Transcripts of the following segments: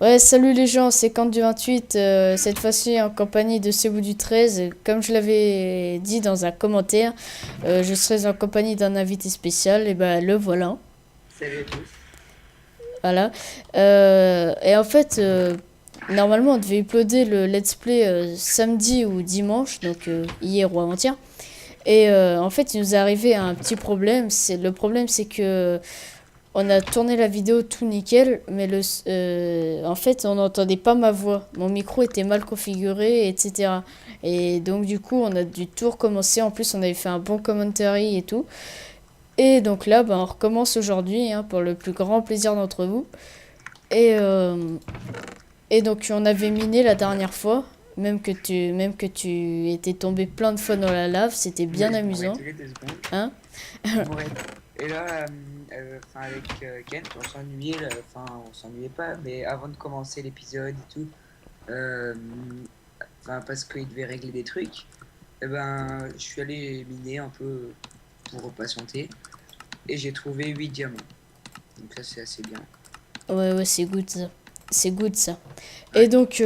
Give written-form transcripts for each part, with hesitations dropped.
Ouais, salut les gens, c'est Kant du 28, cette fois-ci en compagnie de Sebou du 13. Comme je l'avais dit dans un commentaire, je serai en compagnie d'un invité spécial, et ben le voilà. Salut à tous. Voilà. Et en fait, normalement on devait uploader le let's play samedi ou dimanche, donc hier ou avant-hier. Et en fait, il nous est arrivé un petit problème. Le problème, c'est que on a tourné la vidéo tout nickel, mais en fait, on n'entendait pas ma voix. Mon micro était mal configuré, etc. Et donc, du coup, on a dû tout recommencer. En plus, on avait fait un bon commentary et tout. Et donc là, ben, on recommence aujourd'hui, hein, pour le plus grand plaisir d'entre vous. Et, euh, et donc, on avait miné la dernière fois. Même que tu étais tombé plein de fois dans la lave, c'était bien Oui, je mourrais amusant. tous les 2 secondes. Hein. Je mourrais. Et là, avec Kent, on s'ennuyait. Enfin, on s'ennuyait pas, mais avant de commencer l'épisode et tout, euh, enfin, parce qu'il devait régler des trucs, eh ben, je suis allé miner un peu pour patienter et j'ai trouvé 8 diamants. Donc là, c'est assez bien. Ouais, ouais, c'est good ça. C'est good ça. Et Ouais. donc,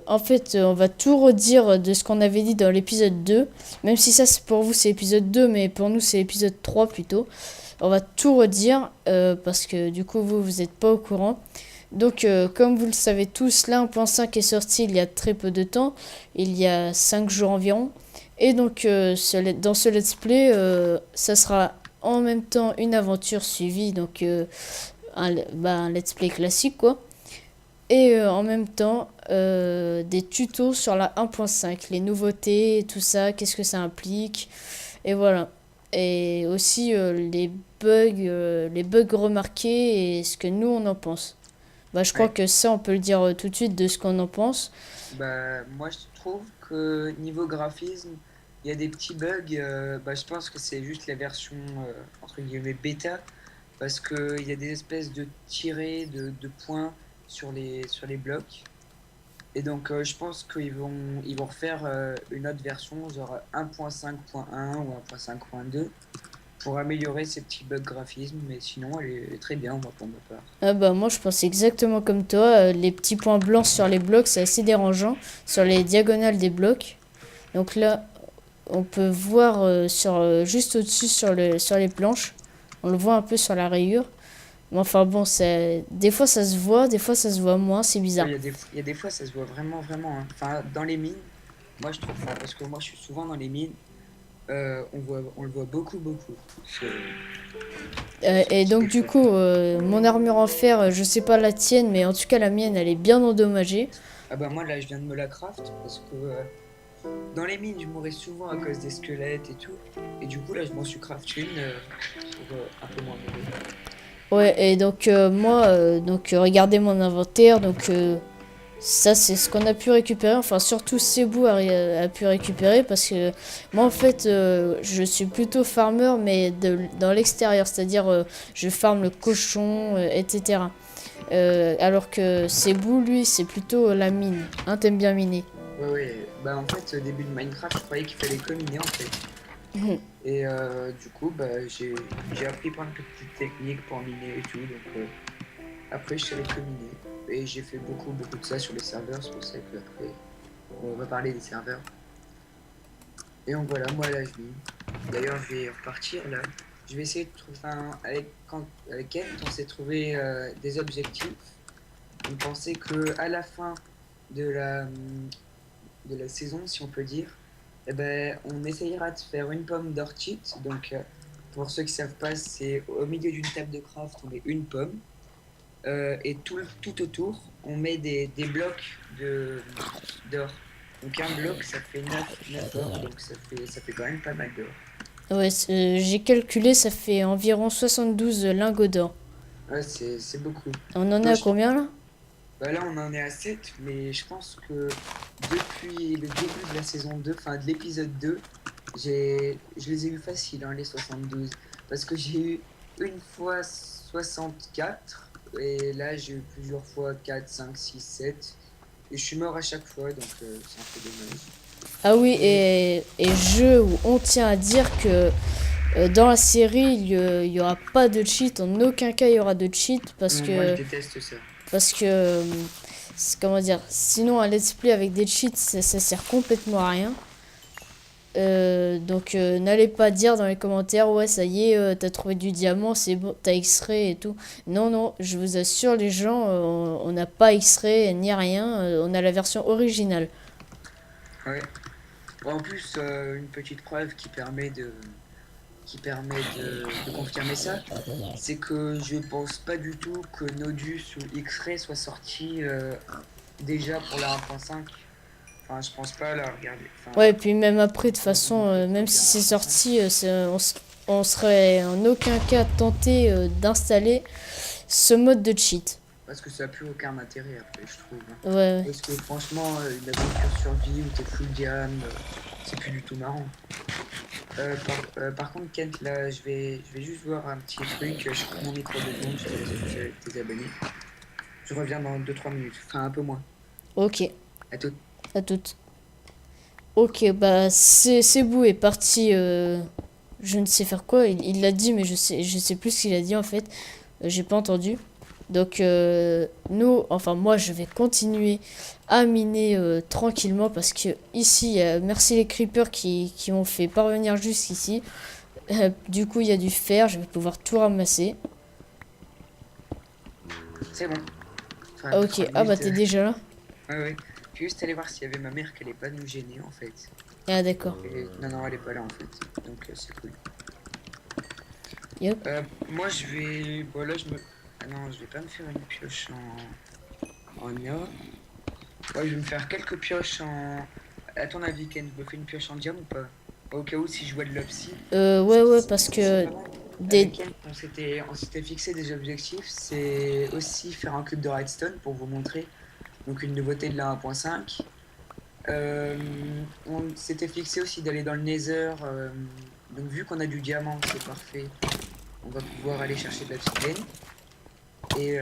en fait, on va tout redire de ce qu'on avait dit dans l'épisode 2. Même si ça, pour vous, c'est l'épisode 2, mais pour nous, c'est l'épisode 3 plutôt. On va tout redire parce que du coup, vous n'êtes pas au courant. Donc, comme vous le savez tous, la 1.5 est sorti il y a très peu de temps. Il y a 5 jours environ. Et donc, dans ce let's play, ça sera en même temps une aventure suivie. Donc, un let's play classique, quoi. Et en même temps, des tutos sur la 1.5, les nouveautés, tout ça, qu'est-ce que ça implique, et voilà. Et aussi les bugs remarqués et ce que nous on en pense. Bah, je crois Ouais. que ça, on peut le dire tout de suite de ce qu'on en pense. Bah, moi, je trouve que niveau graphisme, il y a des petits bugs. Bah, je pense que c'est juste la version entre guillemets bêta, parce qu'il y a des espèces de tirets de points sur les blocs. Et donc, je pense ils vont refaire une autre version, genre 1.5.1 ou 1.5.2, pour améliorer ces petits bugs graphisme. Mais sinon, elle est très bien, moi, pour ma part. Ah bah moi je pense exactement comme toi, les petits points blancs sur les blocs c'est assez dérangeant, sur les diagonales des blocs. Donc là on peut voir juste au-dessus sur les planches. On le voit un peu sur la rayure. Mais enfin bon, des fois ça se voit, des fois ça se voit moins, c'est bizarre. Ouais, il y a des fois, ça se voit vraiment, vraiment, hein. Enfin, dans les mines, moi, je trouve, enfin, parce que moi, je suis souvent dans les mines, on le voit beaucoup, beaucoup, ce Et petit donc du effet. coup, mon armure en fer, je sais pas la tienne, mais en tout cas la mienne, elle est bien endommagée. Ah bah moi, là, je viens de me la craft, parce que dans les mines, je mourais souvent à cause des squelettes et tout. Et du coup, là, je m'en suis craft une pour un peu moins mourir. Ouais, et donc moi, regardez mon inventaire, donc ça c'est ce qu'on a pu récupérer, enfin surtout Cebu a pu récupérer parce que moi en fait je suis plutôt farmer mais dans l'extérieur, c'est-à-dire je farme le cochon, etc. Alors que Cebu lui c'est plutôt la mine, hein, t'aimes bien miner. Ouais, ouais. Bah en fait, au début de Minecraft, je croyais qu'il fallait cominer, en fait. Et du coup, bah, j'ai appris plein de petites techniques pour miner et tout. Donc après, je savais cominer. Et j'ai fait beaucoup, beaucoup de ça sur les serveurs. C'est pour ça que après, on va parler des serveurs. Et donc voilà, moi là, je vis. D'ailleurs, je vais repartir là. Je vais essayer de trouver. Enfin, avec elle, on s'est trouvé des objectifs. On pensait que à la fin de de la saison, si on peut dire, eh ben, on essayera de faire une pomme d'orchid. Donc, pour ceux qui ne savent pas, c'est au milieu d'une table de craft, on met une pomme. Et tout autour, on met des blocs d'or. Donc, un bloc, ça fait 9 or. Donc, ça fait quand même pas mal d'or. Ouais, j'ai calculé, ça fait environ 72 lingots d'or. Ouais, c'est beaucoup. On en est Moi, à je trouve. combien là? Bah là, on en est à 7, mais je pense que depuis le début de la saison 2, enfin de l'épisode 2, je les ai eu faciles, hein, les 72. Parce que j'ai eu une fois 64, et là, j'ai eu plusieurs fois 4, 5, 6, 7. Et je suis mort à chaque fois, donc c'est un peu dommage. Ah oui, Mais et où on tient à dire que dans la série, il y aura pas de cheat, en aucun cas il y aura de cheat moi, je déteste ça. parce que comment dire, sinon un let's play avec des cheats, ça sert complètement à rien. Donc n'allez pas dire dans les commentaires ouais ça y est t'as trouvé du diamant, c'est bon, t'as X-ray et tout. Non non, je vous assure les gens, on n'a pas X-ray ni rien, on a la version originale. Ouais. Bon, en plus, une petite preuve qui permet de confirmer ça, c'est que je pense pas du tout que Nodus ou X-Ray soit sorti déjà pour la 1.5. Enfin, je pense pas là, regardez. Enfin, Ouais, et puis même après de toute façon, même si c'est sorti, on serait en aucun cas tenté d'installer ce mode de cheat. parce que ça n'a plus aucun intérêt après, je trouve. Ouais, ouais. Parce que franchement, une aventure survie où t'es full diam, c'est plus du tout marrant. Par contre, Kent, là, je vais juste voir un petit truc. Je coupe mon micro de secondes, je te laisse discuter avec tes abonnés. Je reviens dans 2-3 minutes, enfin un peu moins. Ok, À tout. à toutes. Ok, bah Sebou est parti, je ne sais faire quoi, il l'a dit mais je sais plus ce qu'il a dit en fait, j'ai pas entendu. Donc enfin moi je vais continuer à miner tranquillement parce que ici, merci les creepers qui m'ont fait parvenir jusqu'ici. Du coup il y a du fer, je vais pouvoir tout ramasser. C'est bon. Enfin, Ah, 2-3 ok, ah bah minutes, t'es déjà là. Ouais, ouais. Je suis juste allé voir s'il y avait ma mère qui allait pas nous gêner en fait. Ah d'accord. Non, non, elle est pas là en fait. Donc c'est cool. Yep. Moi je vais. Bon là je me. Ah non, je vais pas me faire une pioche en or. Ouais, je vais me faire quelques pioches en. À ton avis, Ken, je me fais une pioche en diamant ou pas? Au cas où si je vois de l'obsi. Ouais parce que C'est pas mal. des... Avec Ken, on s'était fixé des objectifs. C'est aussi faire un cube de redstone pour vous montrer. Donc une nouveauté de la 1.5. On s'était fixé aussi d'aller dans le Nether. Donc vu qu'on a du diamant, c'est parfait. On va pouvoir aller chercher de l'obsidienne. Et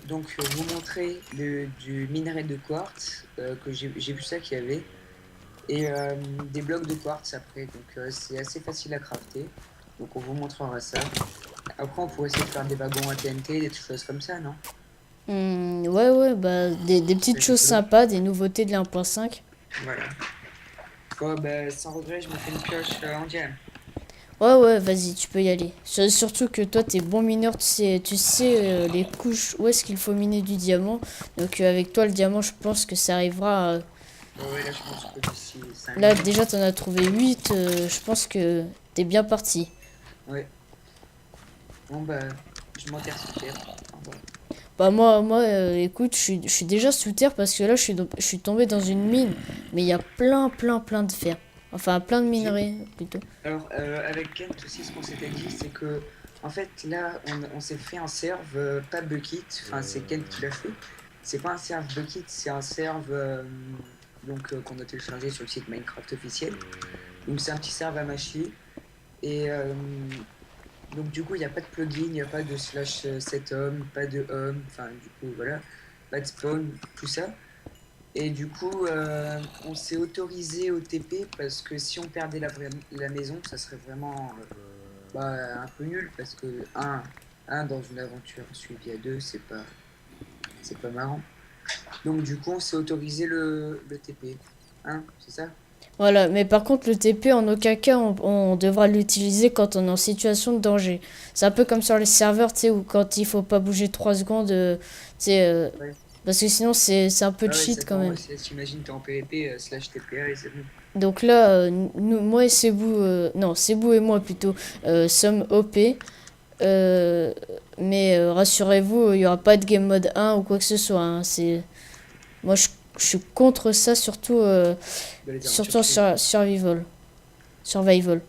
donc vous montrer du minerai de quartz que j'ai vu ça qu'il y avait. Et des blocs de quartz après. Donc c'est assez facile à crafter. Donc on vous montrera ça. Après on pourrait essayer de faire des wagons à TNT, des choses comme ça, non? ouais, bah des petites choses sympas, des nouveautés de la 1.5. Voilà. Bon, bah, sans regret, je me fais une pioche en diamant. Ouais, vas-y, tu peux y aller. Surtout que toi, t'es bon mineur, tu sais les couches, où est-ce qu'il faut miner du diamant. Donc avec toi, le diamant, je pense que ça arrivera. Ouais, là, je pense que d'ici 5 Là, minutes. déjà, t'en as trouvé 8. Je pense que t'es bien parti. Ouais. Bon, bah, je m'enterre sous terre. Au revoir. Bah moi écoute, je suis déjà sous terre parce que là, je suis tombé dans une mine. Mais il y a plein de fer. Enfin, plein de minerais, plutôt. Alors, avec Kent aussi, ce qu'on s'était dit, c'est que, en fait, là, on s'est fait un serve, pas bucket. Enfin, c'est Kent qui l'a fait. C'est pas un serve bucket, c'est un serve qu'on a téléchargé sur le site Minecraft officiel. Donc, c'est un petit serve à machine. Et donc, du coup, il n'y a pas de plugin, il n'y a pas de slash set home, pas de home. Enfin, du coup, voilà. Pas de spawn, tout ça. Et du coup, on s'est autorisé au TP parce que si on perdait la maison, ça serait vraiment un peu nul parce que dans une aventure suivie à deux, c'est pas marrant. Donc du coup, on s'est autorisé le TP. Hein, c'est ça? Voilà, mais par contre, le TP, en aucun cas, on devra l'utiliser quand on est en situation de danger. C'est un peu comme sur les serveurs, tu sais, où quand il faut pas bouger 3 secondes, tu sais, Ouais. parce que sinon, c'est un peu Ah ouais, cheat quand même. t'imagines, t'es en PvP slash TPA et c'est bon. Donc là, moi et Sebou, non, Sebou et moi plutôt, sommes OP. Mais rassurez-vous, il n'y aura pas de game mode 1 ou quoi que ce soit. Hein. Moi, je suis contre ça, surtout, Dans les surtout aventures en suivies. survival. Survival.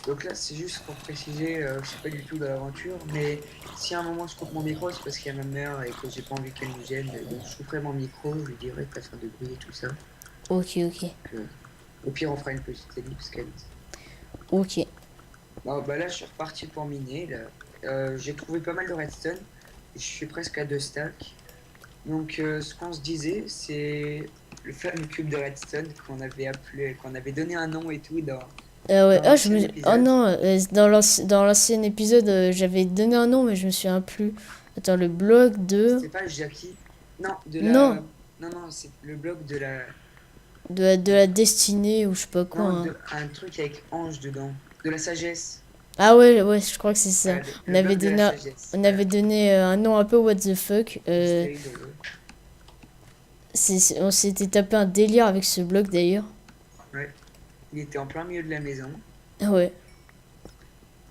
Donc là, c'est juste pour préciser, je suis pas du tout dans l'aventure, mais si à un moment je coupe mon micro, c'est parce qu'il y a ma mère et que j'ai pas envie qu'elle nous gêne. Donc je couperai mon micro, je lui dirai de pas faire de bruit et tout ça. Ok. Euh, Au pire, on fera une petite ellipse, Kent. Ok. Bon, bah là, je suis reparti pour miner. Là. J'ai trouvé pas mal de redstone. Je suis presque à 2 stacks. Donc, ce qu'on se disait, c'est le fameux cube de redstone qu'on avait donné un nom et tout Ouais. dans Ah, l'ancien oh épisode. non, dans l'ancien épisode, j'avais donné un nom, mais je me souviens plus. Attends, le bloc de... C'est pas Jackie. Non, Non. Non, non, c'est le bloc de la... De la destinée ou je sais pas quoi, Non, hein. un truc avec ange dedans. De la sagesse. Ah ouais, ouais, je crois que c'est ça. Voilà, On le avait bloc de la donné, sagesse. on Voilà. avait donné un nom un peu what the fuck. C'était rigolo. On s'était tapé un délire avec ce bloc d'ailleurs. Ouais. Il était en plein milieu de la maison. Ah ouais.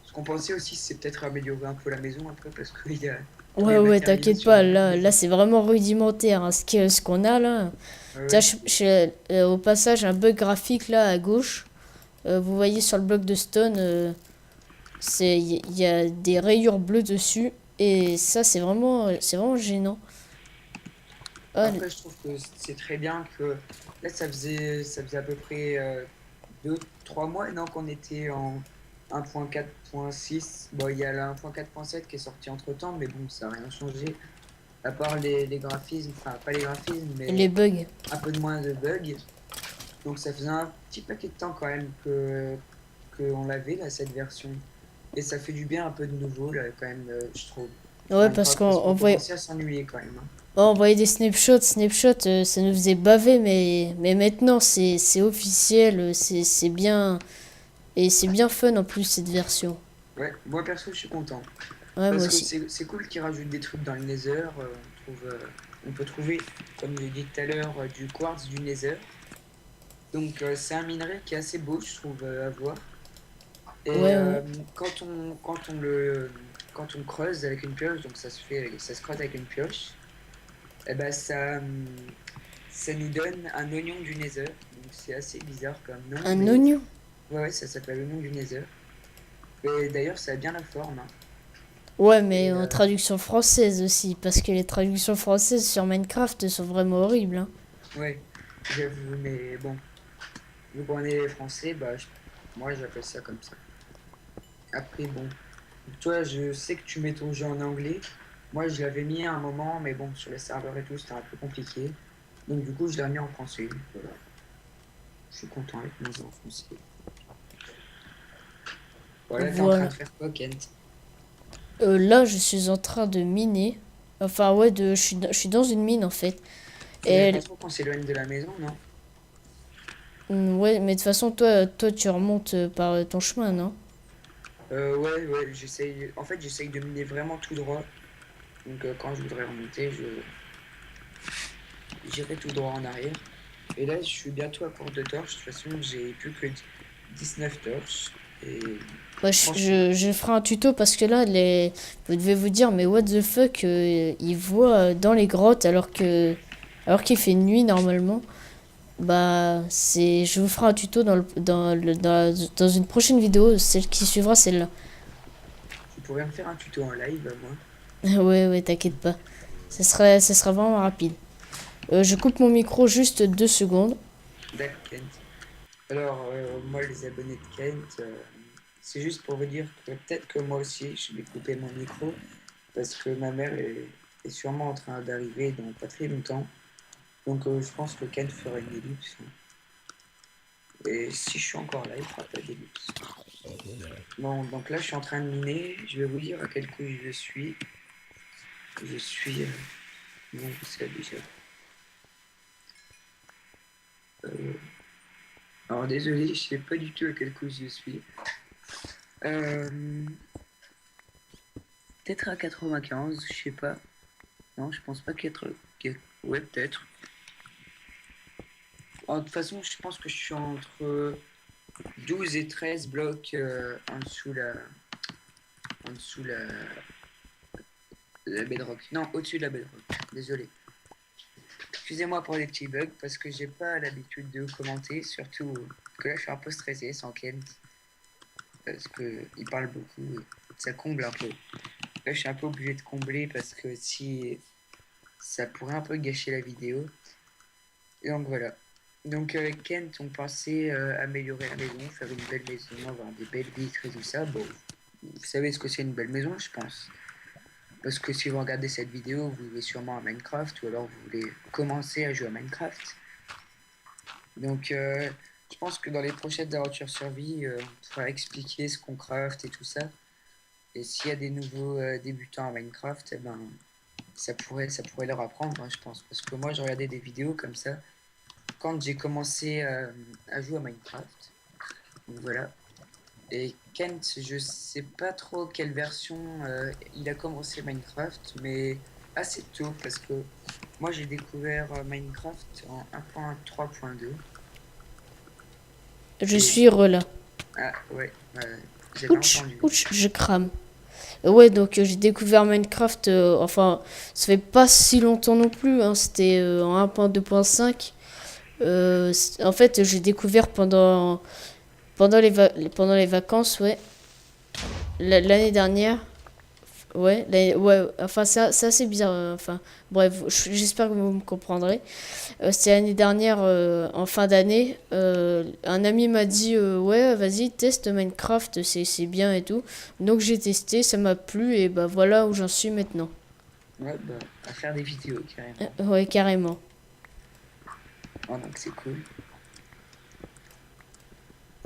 Ce qu'on pensait aussi, c'est peut-être améliorer un peu la maison après parce qu'il y a tous Ouais, les ouais, matériaux t'inquiète sur pas, la là, maison. là c'est vraiment rudimentaire, hein, ce qu'on a là. Ouais, Tiens, ouais. au passage, un bug graphique là à gauche. Vous voyez sur le bloc de stone, il y a des rayures bleues dessus. Et ça, c'est vraiment gênant. Ah, Après, je trouve que c'est très bien que là, ça faisait à peu près 2, 3 mois, non, qu'on était en 1.4.6. Bon, il y a la 1.4.7 qui est sorti entre-temps, mais bon, ça n'a rien changé. À part les graphismes, enfin, pas les graphismes, les mais bugs. un peu de moins de bugs. Donc, ça faisait un petit paquet de temps quand même qu'on l'avait, là, cette version. Et ça fait du bien un peu de nouveau, là, quand même, je trouve. Sur Ouais, parce Minecraft, parce qu'on qu'on voyait, commençait à s'ennuyer quand même, hein. on voyait des snapshots, ça nous faisait baver, mais maintenant c'est officiel, c'est bien. Et c'est bien fun en plus cette version. Ouais, moi perso, je suis content. Ouais, moi Parce que aussi. c'est cool qu'ils rajoutent des trucs dans le Nether. On peut trouver, comme j'ai dit tout à l'heure, du quartz du Nether. Donc c'est un minerai qui est assez beau, je trouve, à voir. Et Ouais, ouais. quand on creuse avec une pioche, donc ça se creuse avec une pioche, et ben ça nous donne un oignon du Nether. Donc c'est assez bizarre comme nom, Un mais oignon. ouais, ouais, ça s'appelle l'oignon du Nether. Et d'ailleurs, ça a bien la forme, hein. Ouais, mais Et en traduction française aussi, parce que les traductions françaises sur Minecraft sont vraiment horribles, hein. ouais, j'avoue, mais bon. Vu qu'on est français, bah, moi j'appelle ça comme ça. Après, bon, toi, je sais que tu mets ton jeu en anglais. Moi, je l'avais mis à un moment, mais bon, sur les serveurs et tout, c'était un peu compliqué. Donc, du coup, je l'ai mis en français. Voilà. Je suis content avec mon jeu en français. Voilà, t'es en train Voilà. de faire quoi, Kent? Là, je suis en train de miner. Enfin, ouais, je suis dans une mine en fait. Faudrait Et pas trop qu'on s'éloigne de la maison, non? ouais, mais de toute façon, toi, tu remontes par ton chemin, non? Ouais, ouais, j'essaye. En fait, j'essaye de miner vraiment tout droit. Donc, quand je voudrais remonter, j'irai tout droit en arrière. Et là, je suis bientôt à court de torches. De toute façon, j'ai plus que 19 torches. Et Bah, franchement, je ferai un tuto parce que là, vous devez vous dire, mais what the fuck, il voit dans les grottes alors qu'il fait nuit normalement. Bah, je vous ferai un tuto dans une prochaine vidéo, celle qui suivra celle-là. tu pourrais me faire un tuto en live, moi. Ouais, ouais, t'inquiète pas. Ça sera vraiment rapide. Je coupe mon micro juste 2 secondes. D'accord, Kent. Alors, moi, les abonnés de Kent, c'est juste pour vous dire que peut-être que moi aussi, je vais couper mon micro parce que ma mère est sûrement en train d'arriver dans pas très longtemps. Donc, je pense que Kent fera une ellipse. Et si je suis encore là, il fera pas d'ellipse. Bon, donc là, je suis en train de miner. Je vais vous dire à quel coup je suis. Je suis. Non, c'est déjà. Euh, alors, désolé, je sais pas du tout à quel coup je suis. Euh, Peut-être à 95, je sais pas. Non, je pense pas Ouais, peut-être. De toute façon, je pense que je suis entre 12 et 13 blocs en dessous la bedrock. Non, au-dessus de la bedrock. Désolé. Excusez-moi pour les petits bugs parce que j'ai pas l'habitude de commenter, surtout que là je suis un peu stressé sans Kent parce que il parle beaucoup et ça comble un peu. Là je suis un peu obligé de combler parce que si ça pourrait un peu gâcher la vidéo. Et donc voilà. Donc avec Kent, on pensait améliorer la maison, faire une belle maison, avoir des belles vitres et tout ça. Bon, vous savez ce que c'est une belle maison, je pense. Parce que si vous regardez cette vidéo, vous jouez sûrement à Minecraft ou alors vous voulez commencer à jouer à Minecraft. Donc je pense que dans les prochaines aventures survie, on pourra expliquer ce qu'on craft et tout ça. Et s'il y a des nouveaux débutants à Minecraft, eh ben, ça pourrait leur apprendre, hein, je pense. Parce que moi, je regardais des vidéos comme ça quand j'ai commencé à jouer à Minecraft. Donc voilà. Et Kent, je sais pas trop quelle version il a commencé Minecraft, mais assez tôt parce que moi j'ai découvert Minecraft en 1.3.2. Je Et suis là. ah ouais, j'avais Ouch, entendu. ouch, je crame. Ouais, donc j'ai découvert Minecraft, enfin, ça fait pas si longtemps non plus, hein, c'était en 1.2.5. En fait, j'ai découvert pendant les vacances, ouais, l'année dernière. Ouais, ouais, enfin, c'est assez bizarre. Enfin, bref, j'espère que vous me comprendrez. C'était l'année dernière, en fin d'année. Un ami m'a dit ouais, vas-y, teste Minecraft, c'est bien et tout. Donc j'ai testé, ça m'a plu et bah voilà où j'en suis maintenant. Ouais, bah, à faire des vidéos carrément. Ouais, carrément. Oh, donc c'est cool.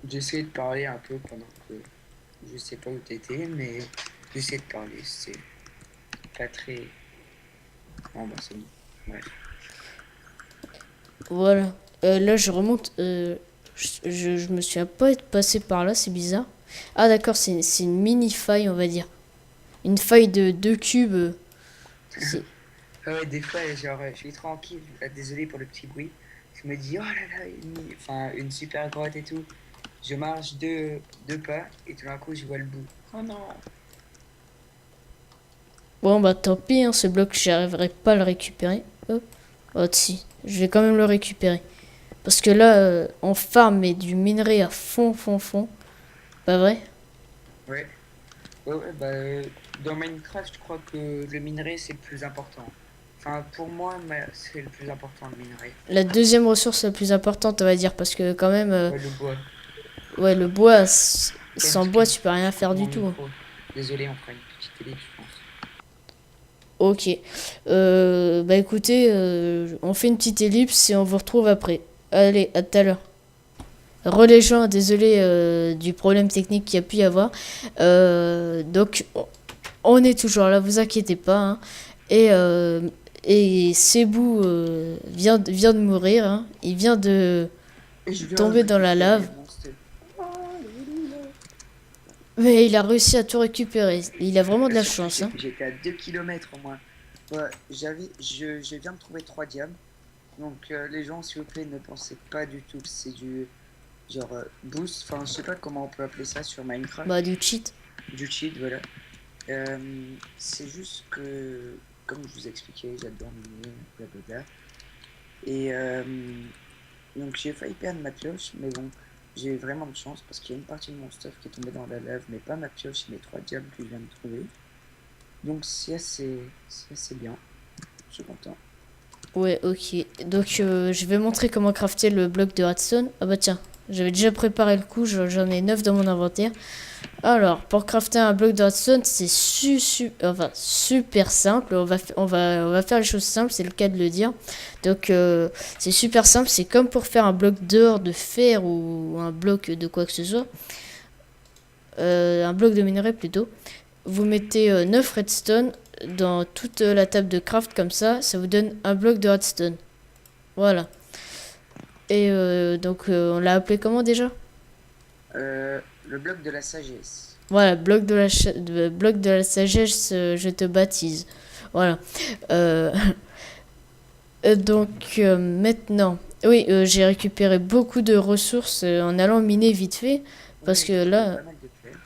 J'essaie de parler un peu pendant que je sais pas où t'étais, mais j'essaie de parler. C'est pas très. Bon, bah, c'est bon. Bref. Voilà. Là, je remonte. Je me souviens pas être passé par là, c'est bizarre. Ah, d'accord, c'est une mini faille, on va dire. Une faille de 2 cubes. C'est- Ah ouais, des fois, genre, je suis tranquille. Désolé pour le petit bruit. Je me dis, oh là là, enfin, une super grotte et tout. Je marche deux pas et tout d'un coup, je vois le bout. Oh non. Bon, bah tant pis, hein, ce bloc, j'arriverai pas à le récupérer. Hop. Oh, si, je vais quand même le récupérer. Parce que là, on farm mais du minerai à fond, fond, fond. Pas vrai? Ouais, ouais, bah, dans Minecraft, je crois que le minerai, c'est le plus important. Enfin, pour moi, c'est le plus important, le minerai. La deuxième ressource la plus importante, on va dire. Parce que quand même, Ouais, le bois. ouais, le bois, sans Kent, bois, Kent, tu peux rien faire coupe du mon tout. micro. Désolé, on fera une petite ellipse, je pense. Ok. Bah écoutez, on fait une petite ellipse et on vous retrouve après. Allez, à tout à l'heure. Relais gens, désolé du problème technique qu'il y a pu y avoir. Donc, on est toujours là, vous inquiétez pas, hein. Et, Sebou vient de mourir, hein. Il vient de Et je viens de tomber dans la récupérer lave. mon stuff. Alléluia. Mais il a réussi à tout récupérer. Il a vraiment de la Surtout, chance, hein. j'étais à 2 kilomètres au moins. Ouais, je viens de trouver 3 diamants. Donc les gens, s'il vous plaît, ne pensez pas du tout que c'est du genre boost. Enfin, je sais pas comment on peut appeler ça sur Minecraft. Bah, du cheat. Du cheat, voilà. C'est juste que, comme je vous expliquais, j'adore miner, blablabla. Et donc j'ai failli perdre ma pioche, mais bon, j'ai eu vraiment de chance parce qu'il y a une partie de mon stuff qui est tombée dans la lave, mais pas ma pioche et mes 3 diamants que je viens de trouver. Donc c'est assez bien. Je suis content. Ouais, ok. Donc, je vais montrer comment crafter le bloc de redstone. Ah bah tiens, j'avais déjà préparé le coup, j'en ai 9 dans mon inventaire. Alors, pour crafter un bloc de redstone, c'est enfin, super simple. On va faire les choses simples, c'est le cas de le dire. Donc, c'est super simple. C'est comme pour faire un bloc d'or, de fer ou un bloc de quoi que ce soit. Un bloc de minerai plutôt. Vous mettez 9 redstone dans toute la table de craft comme ça vous donne un bloc de redstone. Voilà. Et donc, on l'a appelé comment déjà? Le bloc de la sagesse. Voilà, bloc de la sagesse, je te baptise. Voilà. Euh, donc maintenant, oui, j'ai récupéré beaucoup de ressources en allant miner vite fait. Ouais, Parce j'ai que trouvé là, pas mal de pierres.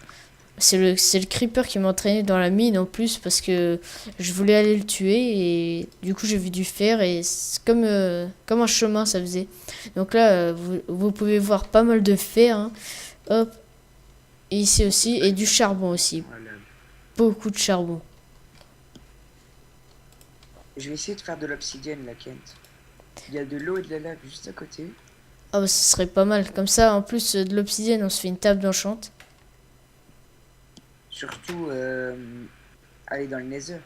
c'est le creeper qui m'a entraîné dans la mine en plus. Parce que je voulais aller le tuer. Et du coup, j'ai vu du fer. Et c'est comme un chemin, ça faisait. Donc là, vous pouvez voir pas mal de fer, hein. Hop, et ici aussi. Et du charbon aussi. Voilà. Beaucoup de charbon. Je vais essayer de faire de l'obsidienne, la Kent. Il y a de l'eau et de la lave juste à côté. Ah bah ce serait pas mal. Comme ça, en plus de l'obsidienne, on se fait une table d'enchant. Surtout, aller dans le Nether.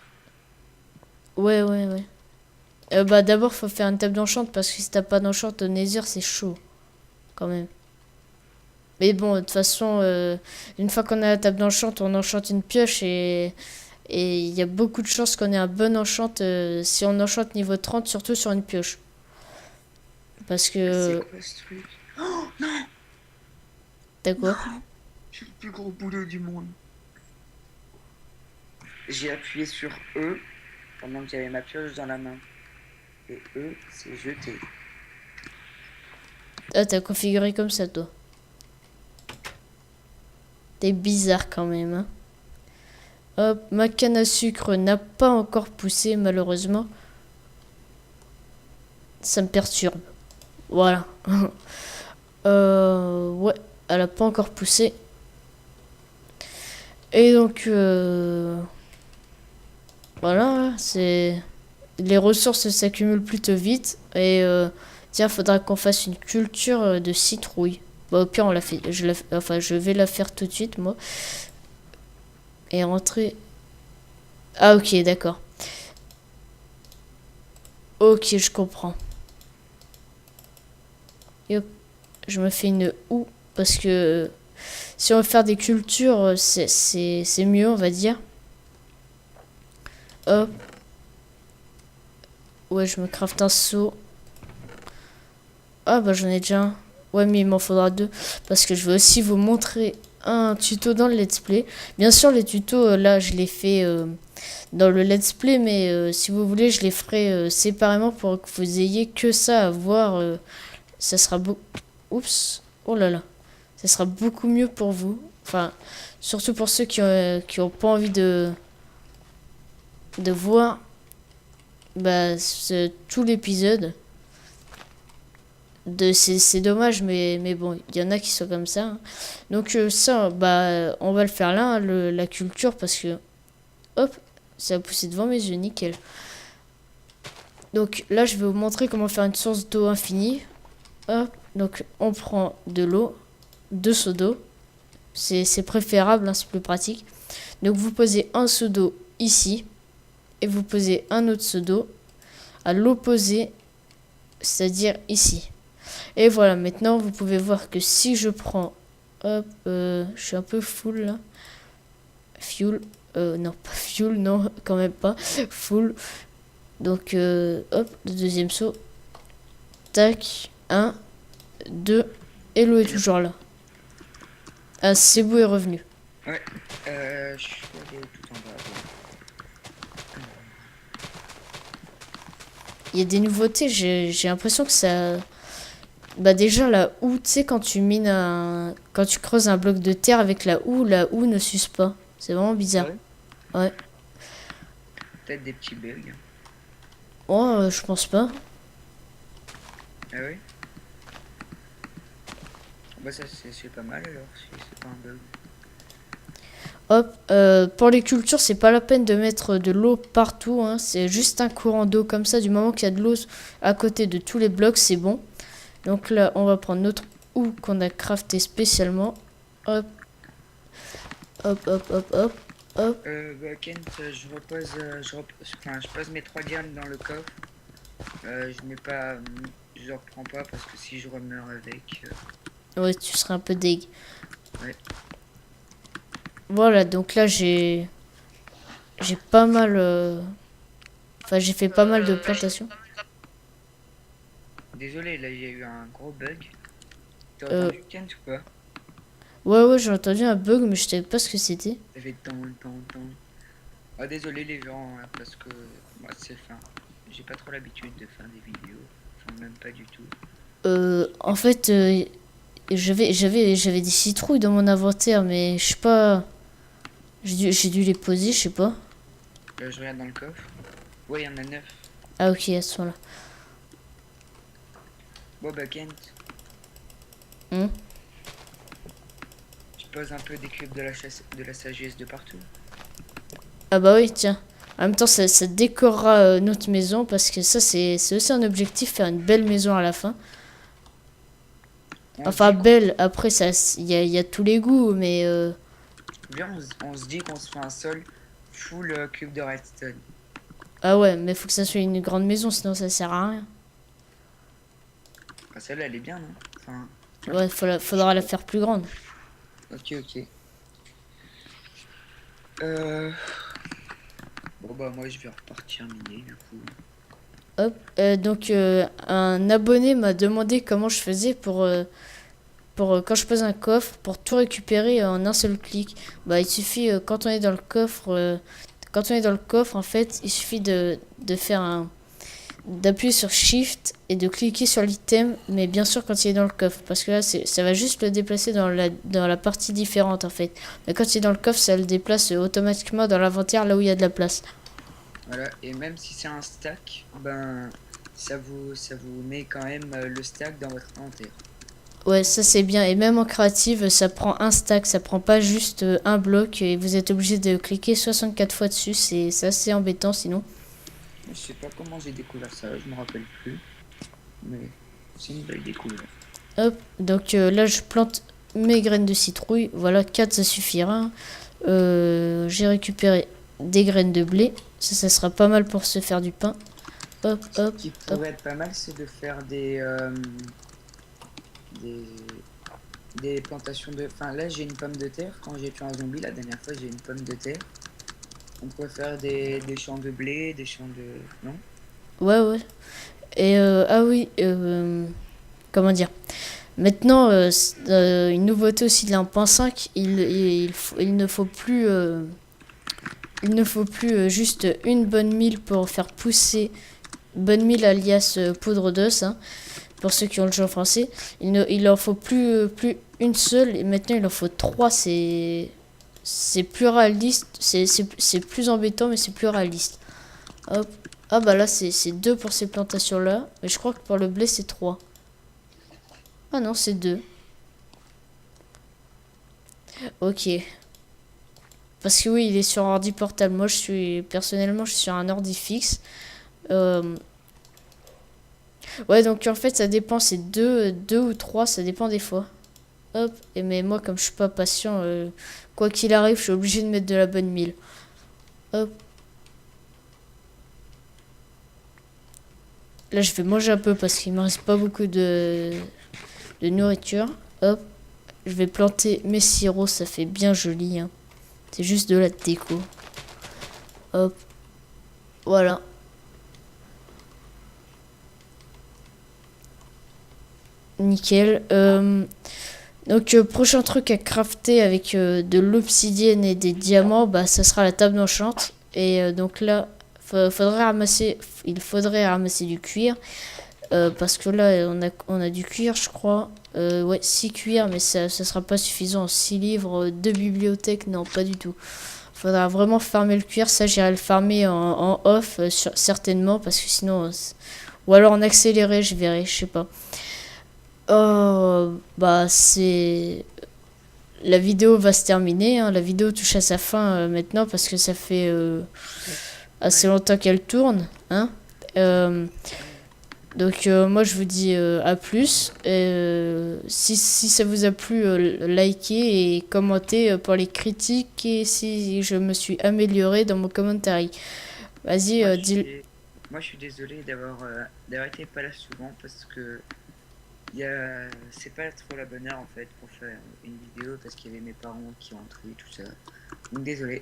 Ouais, ouais, ouais. Bah d'abord, faut faire une table d'enchant parce que si t'as pas d'enchant au Nether, c'est chaud. Quand même. Mais bon, de toute façon, une fois qu'on a la table d'enchant, on enchante une pioche et il y a beaucoup de chances qu'on ait un bon enchant si on enchante niveau 30, surtout sur une pioche. Parce C'est que... quoi ce truc? Oh non! T'as quoi? J'ai le plus gros boulot du monde. J'ai appuyé sur E pendant que j'avais ma pioche dans la main. Et E, c'est jeté. Ah, t'as configuré comme ça, toi. T'es bizarre quand même, hein. Hop, ma canne à sucre n'a pas encore poussé, malheureusement. Ça me perturbe. Voilà. Ouais, elle a pas encore poussé. Et donc, voilà, c'est... Les ressources s'accumulent plutôt vite. Et tiens, faudra qu'on fasse une culture de citrouille. Bah, au pire, on l'a fait. Enfin, je vais la faire tout de suite, moi. Et rentrer... Ah, ok, d'accord. Ok, je comprends. Et hop, je me fais une houe. Parce que si on veut faire des cultures, c'est mieux, on va dire. Hop. Ouais, je me craft un seau. Ah, bah j'en ai déjà un. Ouais, mais il m'en faudra deux. Parce que je vais aussi vous montrer un tuto dans le let's play. Bien sûr, les tutos, là, je les fais dans le let's play. Mais si vous voulez, je les ferai séparément pour que vous ayez que ça à voir. Ça sera beaucoup... Oups. Oh là là. Ça sera beaucoup mieux pour vous. Enfin, surtout pour ceux qui ont pas envie de voir bah, tout l'épisode. C'est dommage, mais bon, il y en a qui sont comme ça, hein. Donc ça, bah, on va le faire là, hein, la culture, parce que, hop, ça a poussé devant mes yeux, nickel. Donc là, je vais vous montrer comment faire une source d'eau infinie. Hop, donc on prend de l'eau, 2 seaux d'eau. C'est préférable, hein, c'est plus pratique. Donc vous posez un seau d'eau ici, et vous posez un autre seau d'eau à l'opposé, c'est-à-dire ici. Et voilà, maintenant vous pouvez voir que si je prends, hop, je suis un peu full là. Fuel, non pas fuel, non, quand même pas. Full. Donc, hop, le deuxième saut. Tac, 1, 2, et l'eau est toujours là. Ah, Cebu est revenu. Ouais, je suis allé tout en bas. Il y a des nouveautés, j'ai l'impression que ça... Bah déjà la houe, tu sais quand tu mines quand tu creuses un bloc de terre avec la houe ne s'use pas. C'est vraiment bizarre. Ouais. Peut-être des petits bugs. Oh, je pense pas. Ah oui? Bah ça c'est pas mal alors, si c'est pas un bug. Hop, pour les cultures, c'est pas la peine de mettre de l'eau partout, hein. C'est juste un courant d'eau comme ça. Du moment qu'il y a de l'eau à côté de tous les blocs, c'est bon. Donc là, on va prendre notre houe qu'on a crafté spécialement. Hop. Hop, hop, hop, hop, hop. Bah Kent, je pose mes 3 diamants dans le coffre. Je mets pas, je reprends pas parce que si je remeurs avec... Ouais, tu serais un peu deg. Ouais. Voilà, donc là, j'ai pas mal... Enfin, j'ai fait pas mal de plantations. Désolé, là il y a eu un gros bug. T'as Euh, entendu Kent ou pas? ouais, j'ai entendu un bug, mais je savais pas ce que c'était. Ça fait tant. Ah désolé les gens, hein, parce que moi c'est fin. J'ai pas trop l'habitude de faire des vidéos. Enfin même pas du tout. En fait, j'avais des citrouilles dans mon inventaire, mais je sais pas... J'ai dû les poser, je sais pas. Je regarde dans le coffre. Ouais, il y en a 9. Ah ok, elles sont là. Bon bah Kent, Hmm. tu poses un peu des cubes de la sagesse de partout. Ah bah oui, tiens. En même temps, ça décorera notre maison, parce que ça, c'est aussi un objectif, faire une belle maison à la fin. On Enfin, se dit belle, après, il y a tous les goûts, mais... Viens, on se dit qu'on se fait un sol full cube de redstone. Ah ouais, mais faut que ça soit une grande maison, sinon ça sert à rien. Ah, celle-là elle est bien, non? Enfin, Ouais, faudra la faire plus grande. ok. Euh... Bon bah moi je vais repartir miner du coup. Hop. Donc, un abonné m'a demandé comment je faisais pour quand je pose un coffre, pour tout récupérer en un seul clic. Bah, il suffit, quand on est dans le coffre, en fait, il suffit de faire d'appuyer sur Shift et de cliquer sur l'item, mais bien sûr quand il est dans le coffre, parce que là, ça va juste le déplacer dans la partie différente, en fait. Mais quand il est dans le coffre, ça le déplace automatiquement dans l'inventaire, là où il y a de la place. Voilà, et même si c'est un stack, ben ça vous met quand même le stack dans votre inventaire. Ouais, ça c'est bien. Et même en créative, ça prend un stack, ça prend pas juste un bloc et vous êtes obligé de cliquer 64 fois dessus. C'est assez embêtant sinon. Je sais pas comment j'ai découvert ça, je me rappelle plus, mais c'est une belle découverte. Hop, donc là je plante mes graines de citrouille. Voilà, 4 ça suffira. J'ai récupéré des graines de blé. Ça sera pas mal pour se faire du pain. Hop, hop, Ce qui hop. pourrait être pas mal, c'est de faire des, des plantations de... Enfin là j'ai une pomme de terre, quand j'ai tué un zombie la dernière fois j'ai une pomme de terre. On pourrait faire des champs de blé, des champs de... Non? Ouais, ouais. Et ah oui, comment dire? Maintenant, une nouveauté aussi de la 1.5, il ne faut plus juste une bonne mille pour faire pousser, bonne mille alias poudre d'os, hein, pour ceux qui ont le jeu en français. Il en faut plus une seule, et maintenant il en faut trois. C'est plus réaliste, c'est plus embêtant, mais c'est plus réaliste. Hop. Ah bah là, c'est deux pour ces plantations-là, mais je crois que pour le blé, c'est trois. Ah non, c'est deux. Ok. Parce que oui, il est sur ordi portable. Moi, personnellement, je suis sur un ordi fixe. Euh, ouais, donc en fait, ça dépend. C'est deux ou trois, ça dépend des fois. Hop. Et mais moi, comme je suis pas patient, quoi qu'il arrive, je suis obligé de mettre de la bonne mille. Hop. Là, je vais manger un peu parce qu'il me reste pas beaucoup de nourriture. Hop. Je vais planter mes sirops, ça fait bien joli, hein. C'est juste de la déco. Hop. Voilà. Nickel. Donc, prochain truc à crafter avec de l'obsidienne et des diamants, bah, ça sera la table d'enchant. Et donc là, il faudrait ramasser du cuir. Parce que là, on a du cuir, je crois. Ouais, 6 cuirs, mais ça sera pas suffisant. 6 livres de bibliothèque, non, pas du tout. Faudra vraiment farmer le cuir. Ça, j'irai le farmer en off, certainement, parce que sinon... ou alors en accéléré, je verrai, je sais pas. Oh, bah c'est... La vidéo va se terminer, hein. La vidéo touche à sa fin maintenant parce que ça fait assez longtemps qu'elle tourne, hein. Euh, donc moi je vous dis à plus. Si ça vous a plu, likez et commentez pour les critiques et si je me suis amélioré dans mon commentaire. Vas-y, dis... Moi je suis désolé d'avoir été pas là souvent parce que c'est pas trop la bonne heure en fait pour faire une vidéo parce qu'il y avait mes parents qui ont entré tout ça. Donc désolé.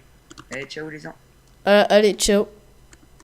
Allez, ciao les gens. Allez, ciao.